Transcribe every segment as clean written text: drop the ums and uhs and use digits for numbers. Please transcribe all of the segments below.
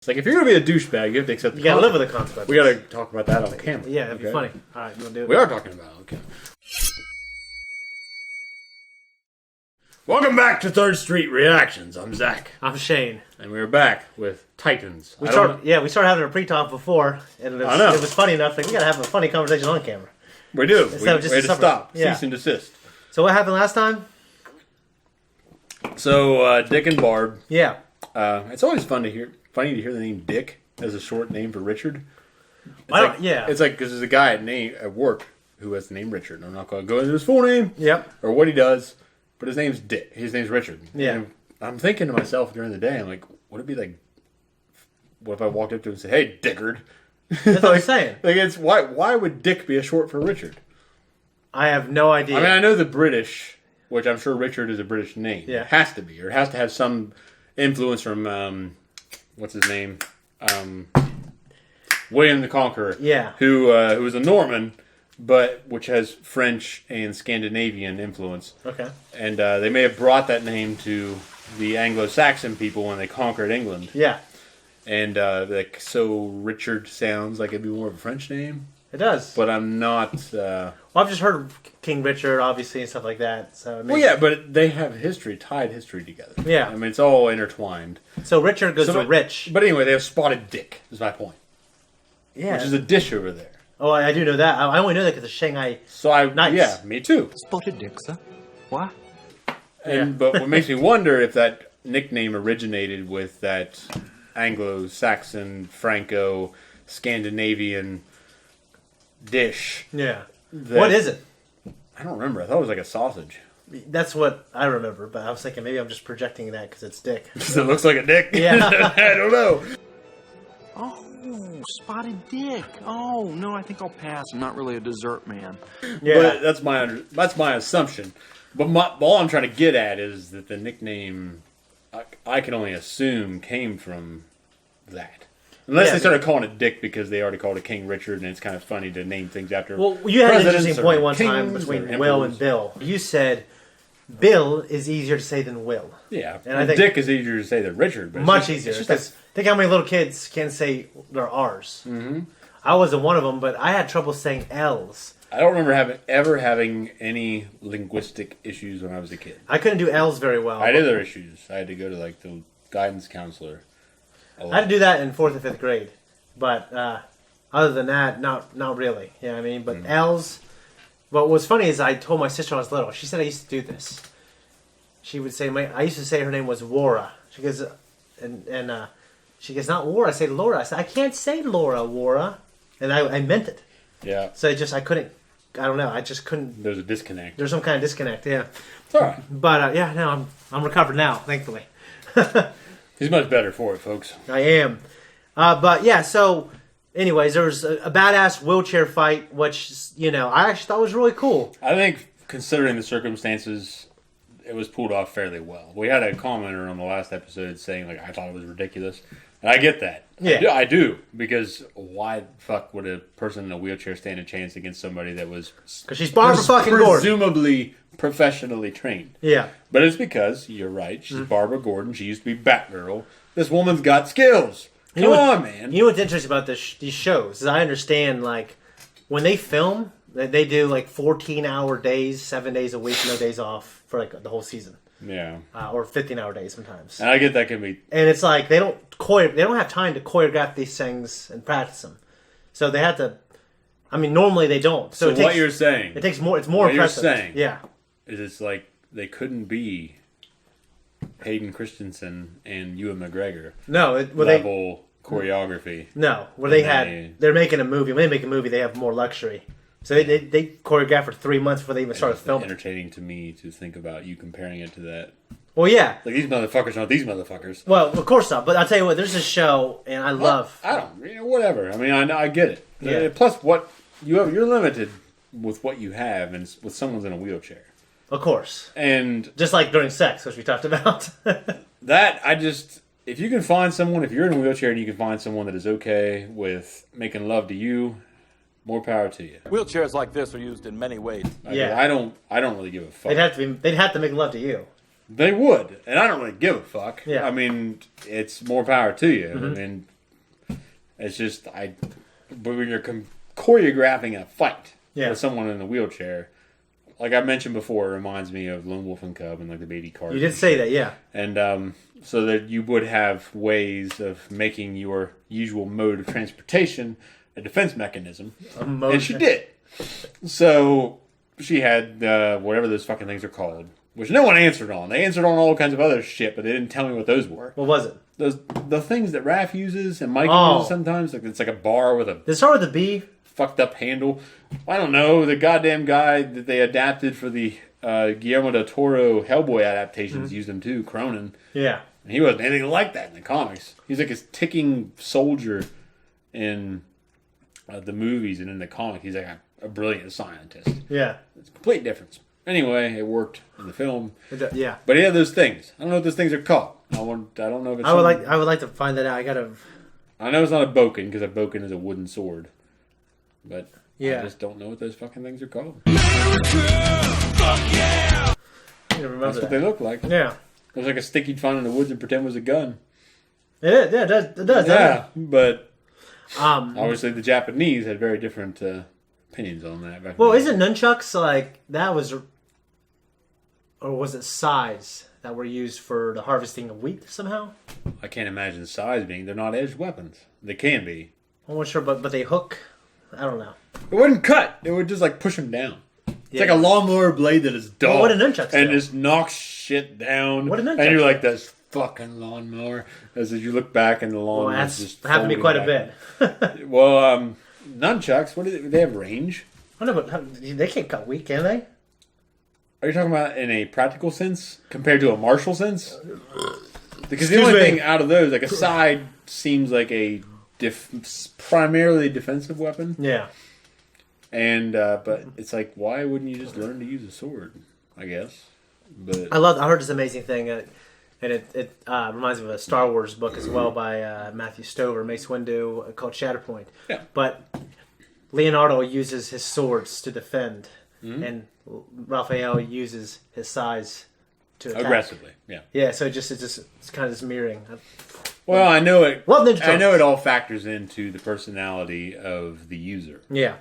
It's like, if you're going to be a douchebag, you have to accept the You gotta live with the consequences. We got to talk about that on camera. Yeah, that'd be funny. All right, you want to do it? We are talking about it on camera. Welcome back to Third Street Reactions. I'm Zach. I'm Shane. And we're back with Titans. We started having a pre-talk before, and it was funny enough. Like, we gotta have a funny conversation on camera. We do. Instead of just we had to stop. Yeah. Cease and desist. So what happened last time? So, Dick and Barb. Yeah. It's always funny to hear the name Dick as a short name for Richard. It's like, because there's a guy at work who has the name Richard. And I'm not going to go into his full name. Yep. Or what he does. But his name's Dick. His name's Richard. Yeah. And I'm thinking to myself during the day, I'm like, would it be like, what if I walked up to him and said, "Hey, Dickard"? That's what I'm saying. Like, it's why would Dick be a short for Richard? I have no idea. I mean, I know the British, which I'm sure Richard is a British name. Yeah. It has to be, or it has to have some influence from what's his name, William the Conqueror. Yeah. Who was a Norman, but which has French and Scandinavian influence. Okay. And they may have brought that name to the Anglo-Saxon people when they conquered England. Yeah. And so Richard sounds like it'd be more of a French name. It does. But I'm not... well, I've just heard of King Richard, obviously, and stuff like that. So but they have tied history together. Yeah. I mean, it's all intertwined. So Richard goes to Rich. But anyway, they have Spotted Dick, is my point. Yeah. Which is a dish over there. Oh, I do know that. I only know that because of Shanghai Nights. Yeah, me too. Spotted Dick, sir. What? But what makes me wonder if that nickname originated with that Anglo-Saxon, Franco-Scandinavian dish. Yeah. What is it? I don't remember. I thought it was like a sausage. That's what I remember, but I was thinking maybe I'm just projecting that because it's Dick. Because it looks like a dick? Yeah. I don't know. Oh, Spotted Dick. Oh, no, I think I'll pass. I'm not really a dessert man. Yeah. But that's my assumption. But all I'm trying to get at is that the nickname, I can only assume, came from that. Unless they started calling it Dick because they already called it King Richard, and it's kind of funny to name things after. Well, you had an interesting point one time between Will and Bill. You said Bill is easier to say than Will. Yeah, and I think Dick is easier to say than Richard. But much easier. Because think how many little kids can say their R's. Mm-hmm. I wasn't one of them, but I had trouble saying L's. I don't remember ever having any linguistic issues when I was a kid. I couldn't do L's very well. I had other issues. I had to go to the guidance counselor. I had to do that in 4th and 5th grade, but other than that, not really. You know what I mean? But L's. But what's funny is I told my sister when I was little. She said I used to do this. She would say I used to say her name was Wara. She goes she goes, not Wara. I say Laura. I said I can't say Laura, Wara, and I meant it. Yeah. So I couldn't. I don't know. I just couldn't. There's a disconnect. There's some kind of disconnect. Yeah. It's all right. But no, I'm recovered now, thankfully. He's much better for it, folks. I am. But yeah, so anyways, there was a badass wheelchair fight, which, I actually thought was really cool. I think, considering the circumstances, it was pulled off fairly well. We had a commenter on the last episode saying, like, I thought it was ridiculous. And I get that. Yeah. I do. Because why the fuck would a person in a wheelchair stand a chance against somebody that was... Because she's Barbara fucking Gordon. Presumably professionally trained. Yeah. But it's because, you're right, she's Barbara Gordon. She used to be Batgirl. This woman's got skills. Come on, man. You know what's interesting about these shows is I understand, like, when they film, they do, like, 14-hour days, 7 days a week, no days off for, like, the whole season. Yeah. Or 15-hour days sometimes. And I get that can be... And it's like, they don't have time to choreograph these things and practice them. So they have to... I mean, normally they don't. So what you're saying... It takes more... It's more impressive. What you're saying... Yeah. Is it's like they couldn't be Hayden Christensen and Ewan McGregor level choreography. No, they're making a movie. When they make a movie, they have more luxury. So they choreograph for 3 months before they even start filming. It's entertaining to me to think about you comparing it to that. Well, yeah. Like, these motherfuckers aren't these motherfuckers. Well, of course not. But I'll tell you what, there's a show, and I love... whatever. I mean, I get it. Yeah. Plus, you're limited with what you have, and with someone's in a wheelchair. Of course. And just like during sex, which we talked about. If you can find someone, if you're in a wheelchair and you can find someone that is okay with making love to you, more power to you. Wheelchairs like this are used in many ways. I don't really give a fuck. They'd have to make love to you. They would, and I don't really give a fuck. Yeah. I mean, it's more power to you. I mean, it's just but when you're choreographing a fight with someone in a wheelchair, like I mentioned before, it reminds me of Lone Wolf and Cub and like the Beatty Cars. You did say that, yeah. And so that you would have ways of making your usual mode of transportation a defense mechanism, and she did. So she had whatever those fucking things are called. Which no one answered on. They answered on all kinds of other shit, but they didn't tell me what those were. What was it? The things that Raph uses and Mike uses sometimes. Like it's like a bar with a... Did it start with a B? Fucked up handle. I don't know. The goddamn guy that they adapted for the Guillermo del Toro Hellboy adaptations used him too, Cronin. Yeah. And he wasn't anything like that in the comics. He's like a ticking soldier in the movies, and in the comic he's like a brilliant scientist. Yeah. It's a complete difference. Anyway, it worked in the film. Yeah, but he had those things. I don't know what those things are called. I don't know if it's. I would like to find that out. I know it's not a boken because a boken is a wooden sword, but I just don't know what those fucking things are called. Fuck yeah! That's what they look like. Yeah, it was like a stick you'd find in the woods and pretend was a gun. It does. Yeah, but obviously the Japanese had very different opinions on that. Well, isn't nunchucks like that was, or was it sais that were used for the harvesting of wheat somehow? I can't imagine sais being. They're not edged weapons. They can be. I'm not sure, but they hook. I don't know. It wouldn't cut. It would just like push them down. It's like a lawnmower blade that is dull. Well, what a nunchuck and just knocks shit down. What a nunchuck and you're like, this fucking lawnmower. As you look back and the lawnmower just happened to me quite a bit. Well, nunchucks, what do they have range? I know, but they can't cut wheat, can they? Are you talking about in a practical sense compared to a martial sense? Because the only thing out of those, like a side seems like a primarily defensive weapon. Yeah. And but it's like, why wouldn't you just learn to use a sword? I guess. But I heard this amazing thing, and it reminds me of a Star Wars book as well by Matthew Stover, Mace Windu, called Shatterpoint. Yeah. But Leonardo uses his swords to defend, and Raphael uses his sais to attack. Aggressively. Yeah. Yeah. So it's kind of this mirroring. Well, I know it. Love Ninja Turtles. I know it all factors into the personality of the user. Yeah.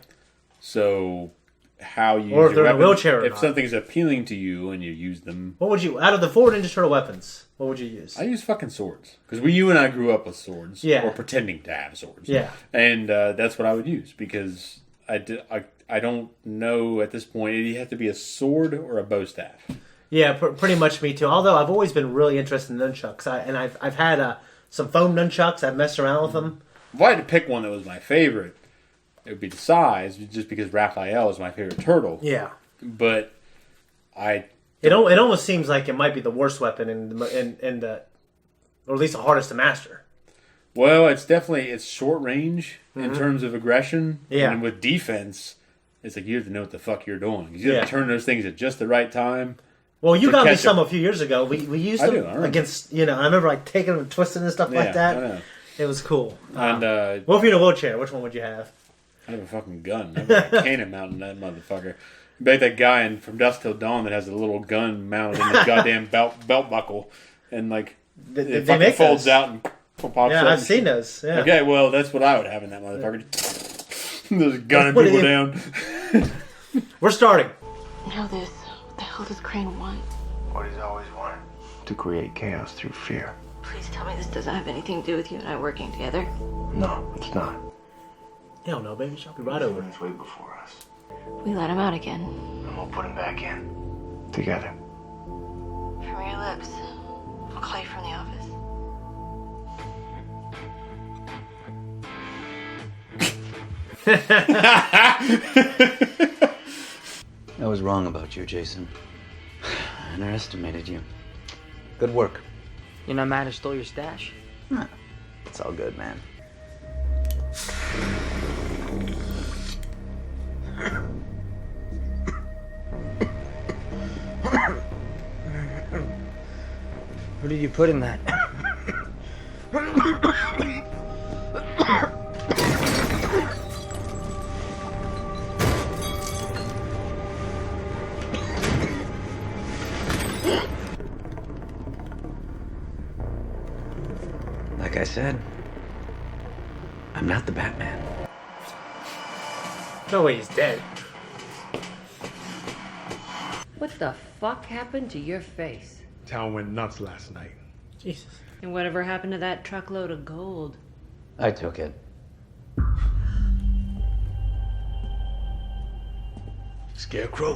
So, how you or use if your they're in a wheelchair or if not. something's appealing to you and you use them. What would you, out of the 4 Ninja Turtle weapons, what would you use? I use fucking swords because you and I grew up with swords, or pretending to have swords, and that's what I would use because I don't know at this point. It'd have to be a sword or a bow staff. Yeah, pretty much me too. Although I've always been really interested in nunchucks, I've had some foam nunchucks. I've messed around with them. If I had to pick one that was my favorite, it would be the size, just because Raphael is my favorite turtle. Yeah, but it almost seems like it might be the worst weapon in the, or at least the hardest to master. Well, it's short range in terms of aggression. Yeah, and with defense, it's like you have to know what the fuck you're doing. You have to turn those things at just the right time. Well, you got me some a few years ago. We used them against, I remember like taking them and twisting and stuff like that. I know. It was cool. And well, if you're in a wheelchair, which one would you have? I have a fucking gun. I have a cannon mounted in that motherfucker. Bet that guy From Dusk Till Dawn that has a little gun mounted in his goddamn belt buckle, and like it fucking folds out and pops up. Yeah, I've seen those. Yeah. Okay, well that's what I would have in that motherfucker. Just gunning people down. We're starting. Know this. What the hell does Crane want? What he's always wanted. To create chaos through fear. Please tell me this doesn't have anything to do with you and I working together. No, it's not. Hell no, baby. She'll be right over. He's way before us. We let him out again. And we'll put him back in. Together. From your lips. I'll call you from the office. I was wrong about you, Jason. I underestimated you. Good work. You're not mad I stole your stash? Huh. It's all good, man. What did you put in that? said, I'm not the Batman. No way he's dead. What the fuck happened to your face? Town went nuts last night. Jesus. And whatever happened to that truckload of gold? I took it. Scarecrow?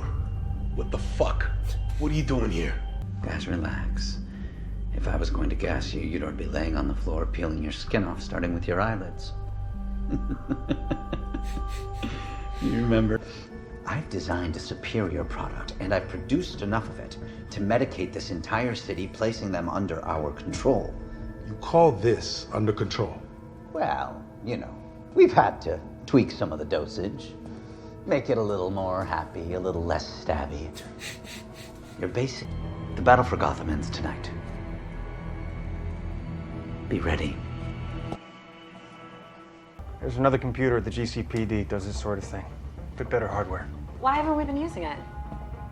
What the fuck? What are you doing here? Guys, relax. If I was going to gas you, you'd already be laying on the floor, peeling your skin off, starting with your eyelids. You remember? I've designed a superior product, and I've produced enough of it to medicate this entire city, placing them under our control. You call this under control? Well, you know, we've had to tweak some of the dosage, make it a little more happy, a little less stabby. You're basic. The battle for Gotham ends tonight. Be ready. There's another computer at the GCPD does this sort of thing. With better hardware. Why haven't we been using it?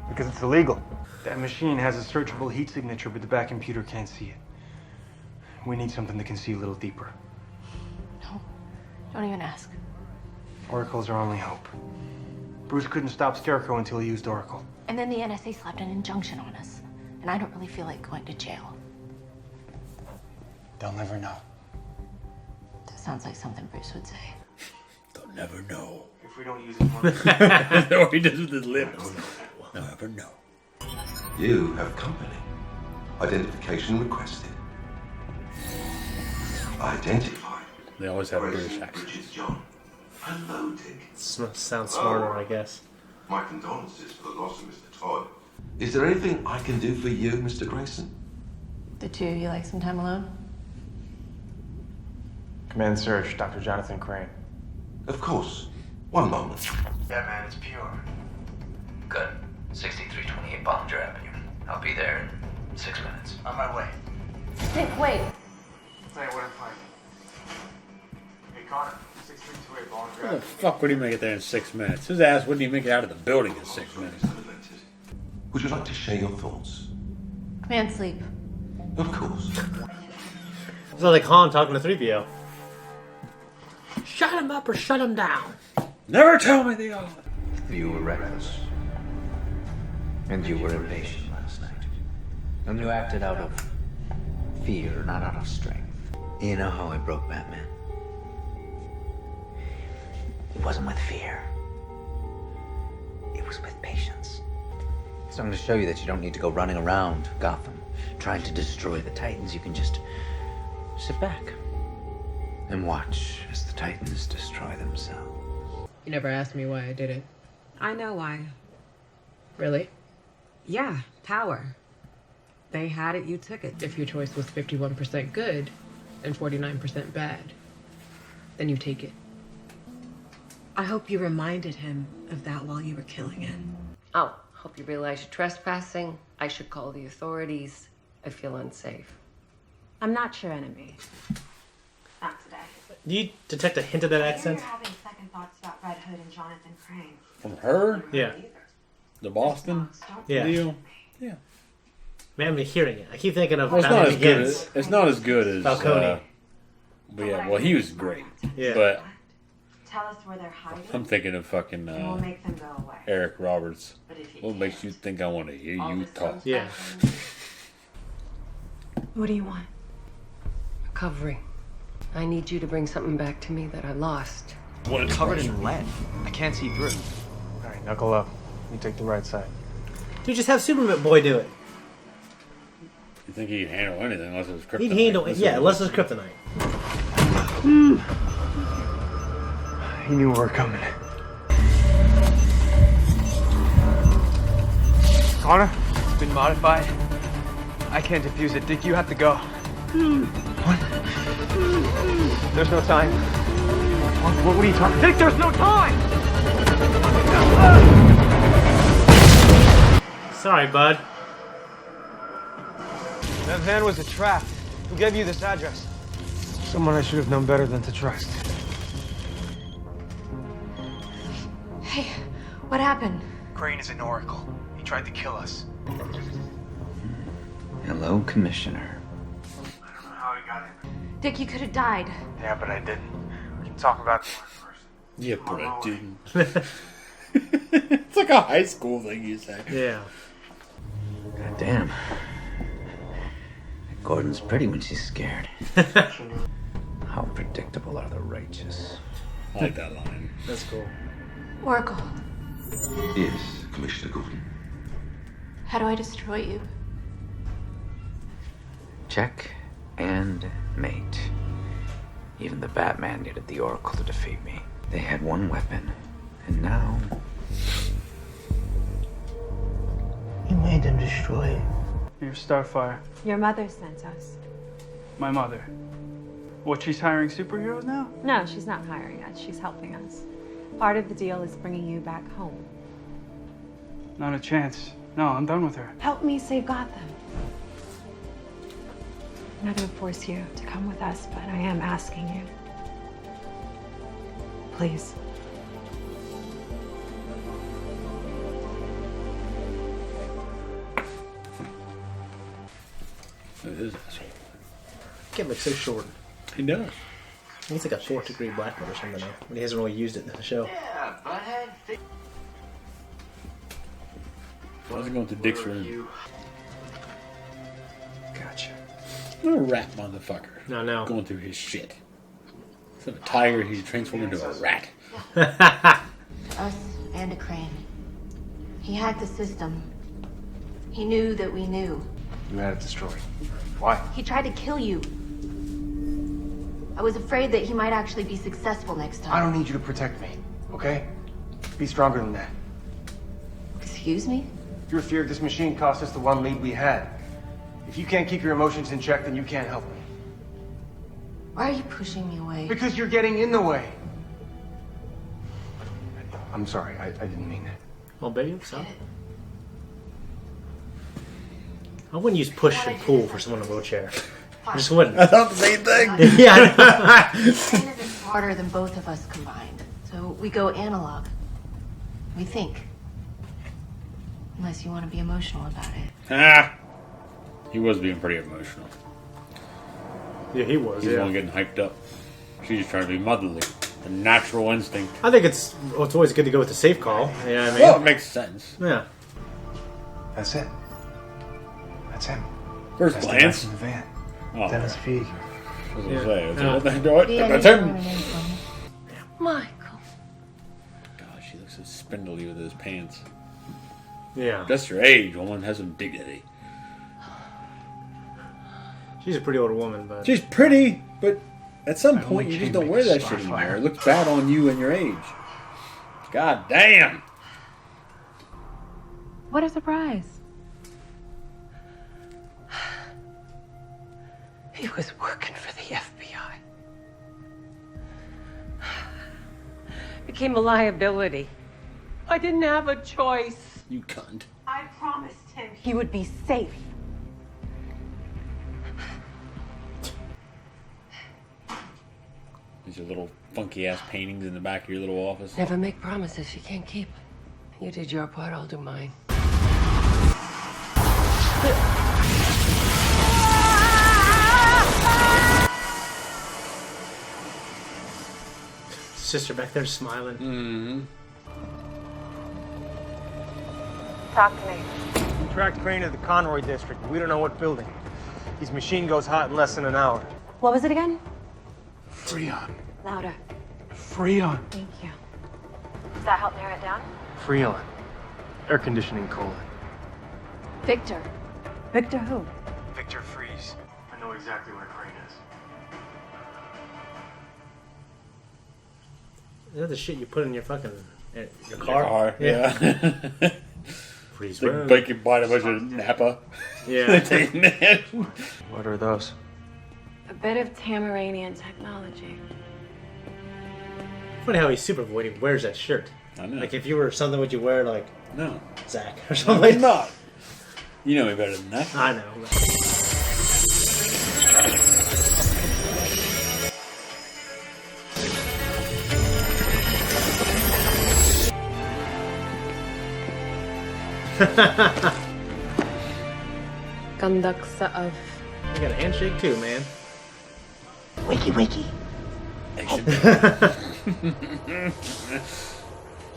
Because it's illegal. That machine has a searchable heat signature, but the back computer can't see it. We need something that can see a little deeper. No, don't even ask. Oracle's our only hope. Bruce couldn't stop Scarecrow until he used Oracle. And then the NSA slapped an injunction on us. And I don't really feel like going to jail. They'll never know. That sounds like something Bruce would say. They'll never know. If we don't use it, That's what he does with his lips. They'll never know. You have company. Identification requested. Identified. They always have a British accent. Bridget John. Hello, Dick. Sounds smarter, I guess. My condolences for the loss of Mr. Todd. Is there anything I can do for you, Mr. Grayson? The two of you like some time alone? Command Search, Dr. Jonathan Crane. Of course. One moment. Yeah, man, it's pure. Good. 6328 Bollinger Avenue. I'll be there in 6 minutes. On my way. Dick, wait. Tell you what I'm finding. Hey, Connor, 6328 Bollinger How the Avenue. fuck would he make it there in 6 minutes? His ass wouldn't even make it out of the building in 6 minutes. Would you like to share your thoughts? Command sleep. Of course. It's like Han talking to 3PO. Shut him up or shut him down. Never tell me the odds. You were reckless. And you were impatient last night. And you acted out of fear, not out of strength. You know how I broke Batman? It wasn't with fear. It was with patience. So I'm going to show you that you don't need to go running around Gotham trying to destroy the Titans. You can just sit back and watch as the Titans destroy themselves. You never asked me why I did it. I know why. Really? Yeah, power. They had it, you took it. If your choice was 51% good and 49% bad, then you take it. I hope you reminded him of that while you were killing it. Oh, hope you realize you're trespassing. I should call the authorities. I feel unsafe. I'm not your enemy. Not today. Do you detect a hint of that accent? You're having second thoughts about Red Hood and Jonathan Crane. From her? Yeah. The Boston Yeah. deal? Yeah. Man, I'm hearing it. I keep thinking of Well, it's not Batman as good Begins. as it's not as good as Falcone. but yeah, well, he was great. Yeah. But Tell us where they're hiding. I'm thinking of fucking and we'll make them go away. Eric Roberts. But if you What makes you think I want to hear you talk? Yeah. What do you want? Recovery. I need you to bring something back to me that I lost. What, it's covered in lead. I can't see through. All right, knuckle up. You take the right side. Dude, just have Superman Boy do it. You think he'd handle anything unless it was kryptonite? He'd handle it. Yeah, unless it's kryptonite. He knew we were coming. Connor, it's been modified. I can't defuse it. Dick, you have to go. What? There's no time. What are you talking? Dick, there's no time! Sorry, bud. That van was a trap. Who gave you this address? Someone I should have known better than to trust. Hey, what happened? Crane is an oracle. He tried to kill us. Hello, Commissioner. I don't know how he got in. Dick, you could have died. Yeah, but I didn't. We can talk about it first. Yeah, but I didn't. It's like a high school thing you say. Yeah. God damn. Gordon's pretty when she's scared. How predictable are the righteous? I like that line. That's cool. Oracle, Yes, Commissioner Gordon. how do I destroy you? Check and mate. Even the Batman needed the Oracle to defeat me. They had one weapon, and now... You made them destroy it. You're Starfire. Your mother sent us. My mother. What, she's hiring superheroes now? No, she's not hiring us. She's helping us. Part of the deal is bringing you back home. Not a chance. No, I'm done with her. Help me save Gotham. I'm not going to force you to come with us, but I am asking you. Please. It is asshole. Kid looks so short. He does. He's like a 4th degree black belt or something now. But he hasn't really used it in the show. Yeah, butthead. Why is he going to Dick's room? Gotcha. What a rat motherfucker. No. Going through his shit. Instead of a tiger, he's transformed into a rat. Us and a crane. He hacked the system. He knew that we knew. You had it destroyed. Why? He tried to kill you. I was afraid that he might actually be successful next time. I don't need you to protect me, okay? Be stronger than that. Excuse me? Your fear of this machine cost us the one lead we had. If you can't keep your emotions in check, then you can't help me. Why are you pushing me away? Because you're getting in the way. I'm sorry, I didn't mean that. Well, baby, so. I wouldn't use push and pull for someone in a wheelchair. I just wouldn't. I thought the same thing. Yeah. Crane isn't smarter than both of us combined. So we go analog. We think. Unless you want to be emotional about it. Ah! He was being pretty emotional. Yeah, he was. He's the Yeah. one getting hyped up. She's just trying to be motherly. A natural instinct. I think it's always good to go with the safe call. You know what I mean? Well, it makes sense. Yeah. That's it. That's him. First That's the glance. guy from the van. Oh, Dennis Feig. I was Yeah. gonna say, Yeah. that's him. Michael. God, she looks so spindly with those pants. Yeah. Just your age, woman. Has some dignity. She's a pretty old woman, but She's pretty, but at some point you only just came don't wear to that make shit Starfire. anymore. It looks bad on you and your age. God damn. What a surprise. He was working for the FBI. Became a liability. I didn't have a choice. You cunt. I promised him he would be safe. These are little funky ass paintings in the back of your little office. Never make promises you can't keep. You did your part, I'll do mine. sister back there smiling. Mm-hmm. Talk to me. We tracked Crane to the Conroy district. We don't know what building. His machine goes hot in less than an hour. What was it again? Freon. Louder. Freon. Thank you. Does that help narrow it down? Freon. Air conditioning coolant. Victor. Victor who? Victor Freeze. I know exactly where Crane is. Is that the shit you put in your fucking your car? Yeah. Freeze. Like bacon bite a bunch of Napa. Yeah. What are those? A bit of Tamaranian technology. Funny how he's super void. He wears that shirt. I know. Like if you were something, would you wear like No. Zach or No, something? I'm not. You know me better than that. I know. Gandaksa of. You got a handshake too, man. Wiki wiki.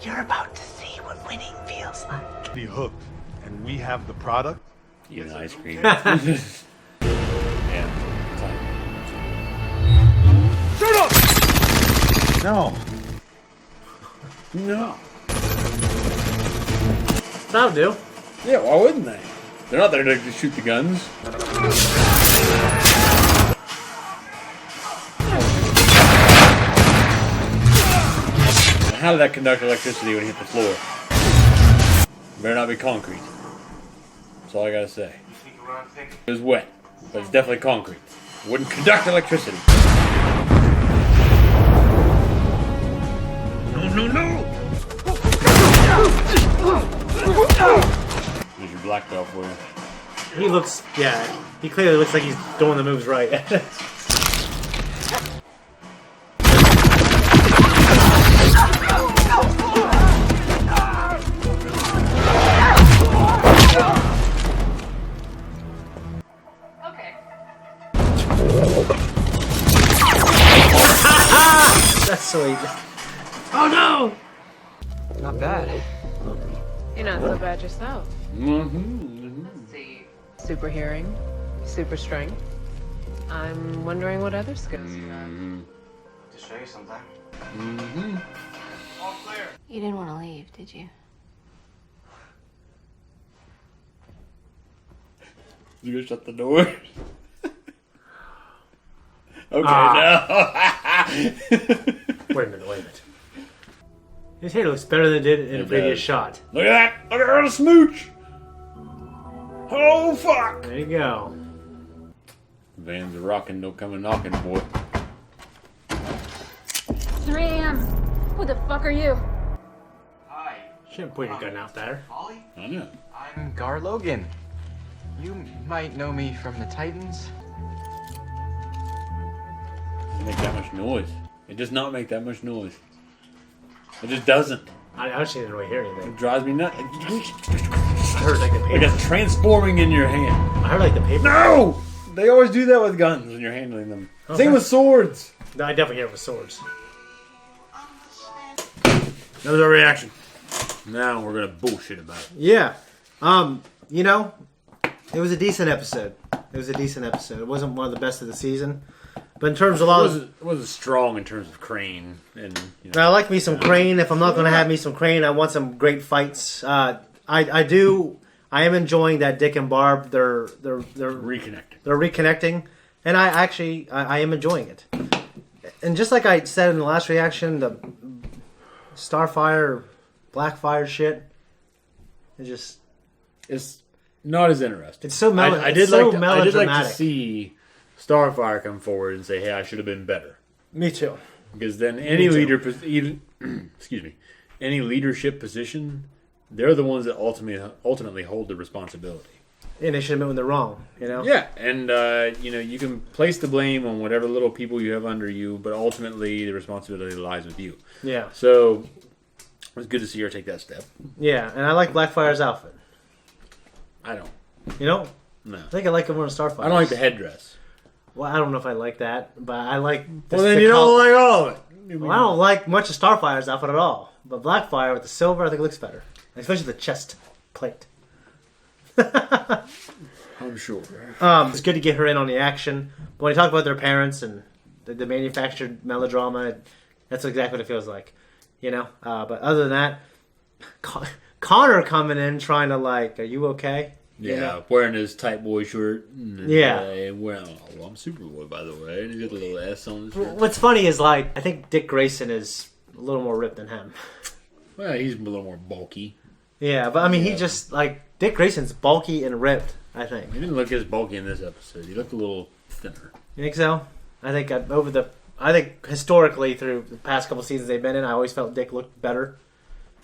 You're about to see what winning feels like. Be hooked, and we have the product. Eating ice cream. Shut up! No. No. That'll do. Yeah, why wouldn't they? They're not there to shoot the guns. How did that conduct electricity when it hit the floor? Better not be concrete. That's all I gotta say. It was wet, but it's definitely concrete. It wouldn't conduct electricity. No, no, no! There's your black belt for you. He looks, yeah, he clearly looks like he's doing the moves right. That's sweet. Oh no! Not bad. You're not so bad yourself. Mm-hmm. Let's see. Super hearing, super strength. I'm wondering what other skills you have. To show you something. Mm-hmm. All clear. You didn't want to leave, did you? You gonna shut the door? Okay, no. Wait a minute. His hair looks better than it did in the previous shot. Look at that! Look at her smooch! Oh, fuck! There you go. Vans are rocking, don't come a knocking, boy. 3 a.m. Who the fuck are you? Hi. Shouldn't put your gun out there. Ollie? I know. I'm Gar Logan. You might know me from the Titans. Doesn't make that much noise. It does not make that much noise. It just doesn't. I actually didn't really hear anything. It drives me nuts. I heard like the paper. Like it's transforming in your hand. I heard like the paper. No! They always do that with guns when you're handling them. Okay. Same with swords. No, I definitely hear it with swords. That was our reaction. Now we're gonna bullshit about it. Yeah. You know, it was a decent episode. It wasn't one of the best of the season. But in terms of it wasn't strong in terms of Crane and. You know, I like me some Crane. If I'm not going to have me some Crane, I want some great fights. I am enjoying that Dick and Barb. They're reconnecting. They're reconnecting, and I am enjoying it. And just like I said in the last reaction, the Starfire, Blackfire shit, it's not as interesting. It's so I did like to melodramatic. see Starfire come forward and say, "Hey, I should have been better." Me too. Because then any any leadership position, they're the ones that ultimately hold the responsibility. And they should admit when they're wrong, you know? Yeah, and you can place the blame on whatever little people you have under you, but ultimately the responsibility lies with you. Yeah. So it was good to see her take that step. Yeah, and I like Blackfire's outfit. I don't. You know? No. I think I like him more in Starfire. I don't like the headdress. Well, I don't know if I like that, but I like... Well, then you don't like all of it. Well, I don't like much of Starfire's outfit at all. But Blackfire with the silver, I think it looks better. Especially the chest plate. I'm sure. It's good to get her in on the action. But when you talk about their parents and the manufactured melodrama, that's exactly what it feels like. You know? But other than that, Connor coming in trying to like, are you okay? Yeah, You know? wearing his tight boy shirt. Yeah. Well, I'm Superboy, by the way. And he's got a little S on his shirt. What's funny is like, I think Dick Grayson is a little more ripped than him. Well, he's a little more bulky. Yeah, but I mean, he just, like, Dick Grayson's bulky and ripped, I think. He didn't look as bulky in this episode. He looked a little thinner. You think so? I think historically through the past couple seasons they've been in, I always felt Dick looked better.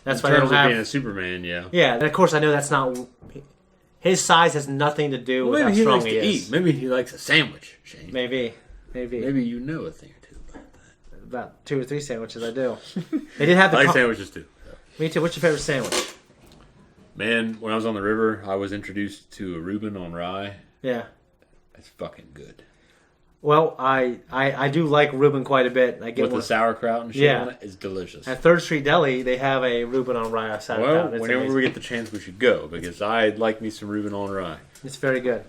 That's why in I terms don't of have being a Superman, yeah. Yeah, and of course I know that's not his size has nothing to do with how strong he is. Eat. Maybe he likes a sandwich, Shane. Maybe. Maybe you know a thing or two about that. About 2 or 3 sandwiches I do. They did have the I like sandwiches too. Me too. What's your favorite sandwich? Man, when I was on the river, I was introduced to a Reuben on rye. Yeah. It's fucking good. Well, I do like Reuben quite a bit. I get With the sauerkraut and shit on it, it's delicious. At 3rd Street Deli, they have a Reuben on rye sauerkraut. Well, whenever we get the chance, we should go because I'd like me some Reuben on rye. It's very good.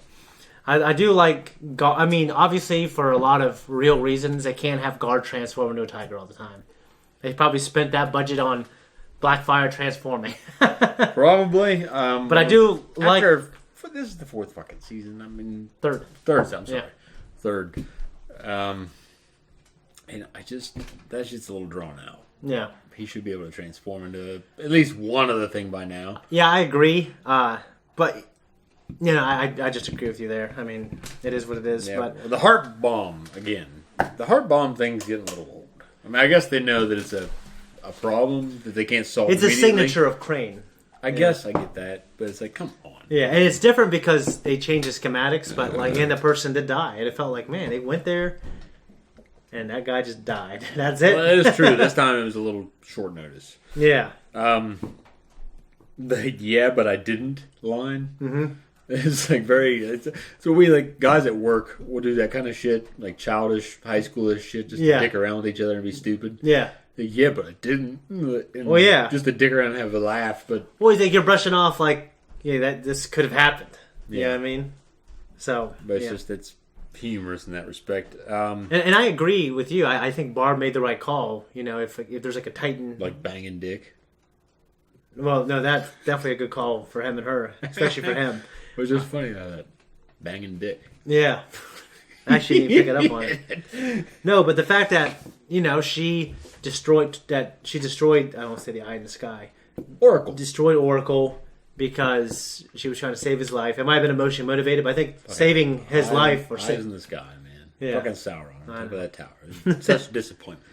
I do like. I mean, obviously, for a lot of real reasons, they can't have Guard transform into a tiger all the time. They probably spent that budget on Blackfire transforming. Probably. But I do like. This is the 4th fucking season. I mean, 3rd. I'm sorry. Yeah. 3rd. And that's just a little drawn out. Yeah. He should be able to transform into at least one other thing by now. Yeah, I agree. But, you know, I just agree with you there. I mean, it is what it is. Yeah, But the heart bomb, again. The heart bomb thing's getting a little old. I mean, I guess they know that it's a problem that they can't solve it's a signature of Crane. I guess I get that. But it's like, come on. Yeah, and it's different because they changed the schematics, but like, and the person did die, and it felt like, man, they went there, and that guy just died. That's it. Well, that is true. This time it was a little short notice. Yeah. The "yeah, but I didn't" line. Mm-hmm. It's like so we like guys at work will do that kind of shit, like childish, high schoolish shit, just to dick around with each other and be stupid. Yeah. Yeah, but I didn't. And well, yeah. Just to dick around and have a laugh, but well, you think you're brushing off like, yeah, that this could have happened. Yeah. You know what I mean? So, but it's just it's humorous in that respect. And I agree with you. I think Barb made the right call. You know, if there's like a Titan, like banging dick. Well, no, that's definitely a good call for him and her, especially for him. It was just funny that banging dick. Yeah, I actually didn't pick it up on it. No, but the fact that she destroyed. I don't want to say the eye in the sky. Oracle destroyed Oracle because she was trying to save his life. It might have been emotionally motivated, but I think saving his life or eyes in the sky, man. Yeah. Fucking Sauron on top of that tower. It's such a disappointment.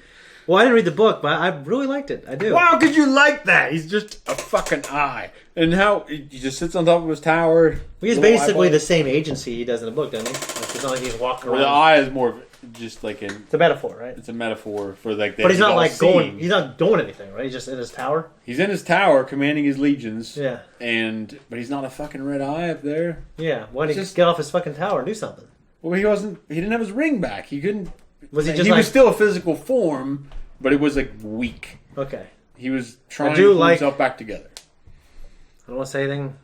Well, I didn't read the book, but I really liked it. I do. Wow, could you like that? He's just a fucking eye. And how he just sits on top of his tower. He's basically the same agency he does in the book, doesn't he? Like, it's not like he's walking around. The eye is more of just like it's a metaphor, right? It's a metaphor for like. But he's not like going. He's not doing anything, right? He's just in his tower. He's in his tower, commanding his legions. Yeah. But he's not a fucking red eye up there. Yeah. Why didn't he just get off his fucking tower and do something? Well, he wasn't. He didn't have his ring back. He couldn't. Was he just? He was still a physical form. But it was like weak. Okay. He was trying to pull himself back together. I don't want to say anything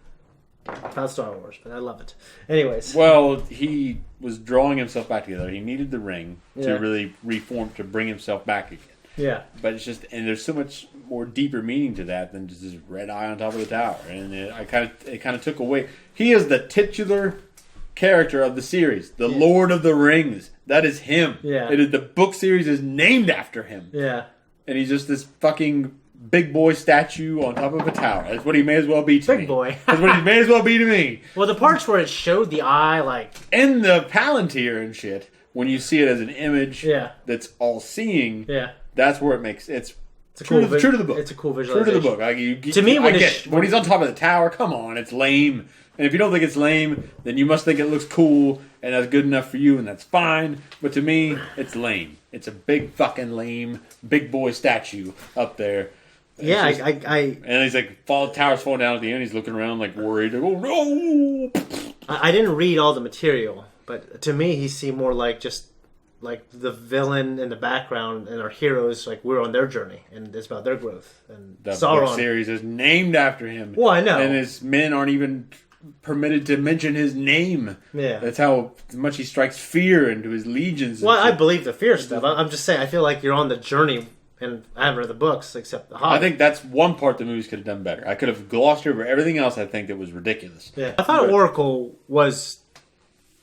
about Star Wars, but I love it. Anyways. Well, he was drawing himself back together. He needed the ring to really reform, to bring himself back again. Yeah. But it's just, and there's so much more deeper meaning to that than just this red eye on top of the tower. And it kind of took away. He is the titular character of the series, the Lord of the Rings. That is him. Yeah. It is, the book series is named after him. Yeah. And he's just this fucking big boy statue on top of a tower. That's what he may as well be to me. Big boy. That's what he may as well be to me. Well, the parts where it showed the eye, like... In the Palantir and shit, when you see it as an image that's all-seeing, that's where it makes... It's true to the book. It's a cool True visualization. to the book. To me, when he's on top of the tower, come on, it's lame. And if you don't think it's lame, then you must think it looks cool, and that's good enough for you, and that's fine. But to me, it's lame. It's a big fucking lame, big boy statue up there. Yeah, just, and he's like, tower's falling down at the end. He's looking around like worried. Like, oh no! I didn't read all the material, but to me, he seemed more like just like the villain in the background, and our heroes, like we're on their journey, and it's about their growth. And the Sauron book series is named after him. Well, I know, and his men aren't even permitted to mention his name. Yeah, that's how much he strikes fear into his legions. Well, I believe the fear stuff. I'm just saying, I feel like you're on the journey. And I haven't read the books except the Hobbit. I think that's one part the movies could have done better. I could have glossed over everything else. I think that was ridiculous. Yeah, I thought Oracle was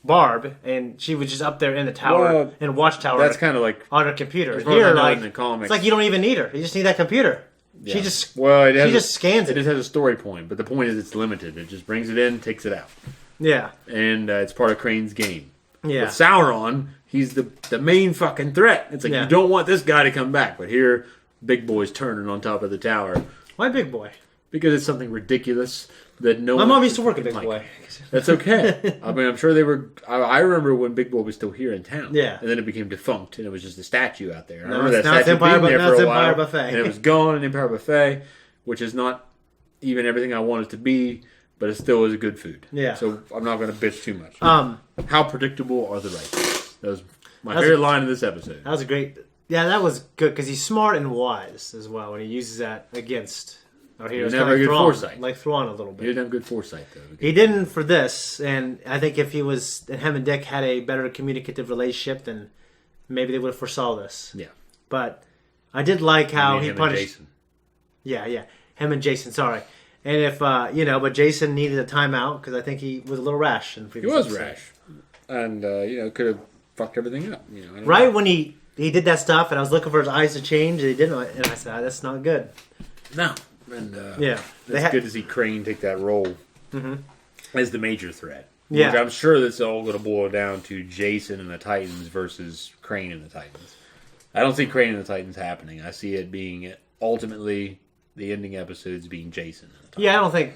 Barb, and she was just up there in the tower and watchtower. That's kind of like on her computer. Here, like in the comics. It's like you don't even need her. You just need that computer. Yeah. She just just scans it. It just has a story point, but the point is it's limited. It just brings it in, takes it out. Yeah, and it's part of Crane's game. Yeah, with Sauron, he's the main fucking threat. It's like you don't want this guy to come back, but here, big boy's turning on top of the tower. Why big boy? Because it's something ridiculous that no. My one mom used to work at Big Boy. That's okay. I mean, I'm sure they were. I remember when Big Boy was still here in town. Yeah, and then it became defunct, and it was just a statue out there. I now remember that statue being there for a while, Buffet. and it was gone in Empire Buffet, which is not even everything I want it to be. But it still is a good food. Yeah. So I'm not going to bitch too much. How predictable are the righteous? My favorite line of this episode. That was a great... Yeah, that was good, because he's smart and wise as well, and he uses that against our heroes. He didn't have good foresight. Like Thrawn a little bit. He didn't have good foresight, though. He didn't for this, and I think if him and Dick had a better communicative relationship, then maybe they would have foresaw this. Yeah. But I did like how he him punished... and Jason. Yeah. Him and Jason, sorry. And if, but Jason needed a timeout, because I think he was a little rash in the previous episode. rash. And, could have fucked everything up. Right when he did that stuff, and I was looking for his eyes to change, and he didn't, and I said, that's not good. No. And, it's good to see Crane take that role as the major threat. Yeah. Which I'm sure that's all going to boil down to Jason and the Titans versus Crane and the Titans. I don't see Crane and the Titans happening. I see it being ultimately the ending episodes being Jason. And the Titans. Yeah, I don't think...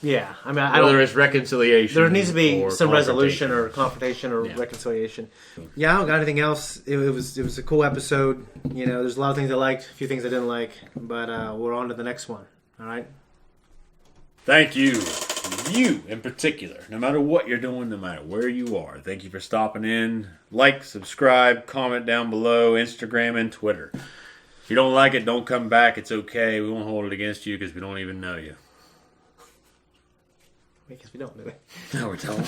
Yeah, I mean, whether it's reconciliation, there needs to be some resolution confrontation. or confrontation or reconciliation. Yeah, I don't got anything else. It was a cool episode. There's a lot of things I liked, a few things I didn't like, but we're on to the next one. All right. Thank you, you in particular. No matter what you're doing, no matter where you are, thank you for stopping in. Like, subscribe, comment down below, Instagram and Twitter. If you don't like it, don't come back. It's okay. We won't hold it against you because we don't even know you. Because we don't do it. No, we don't.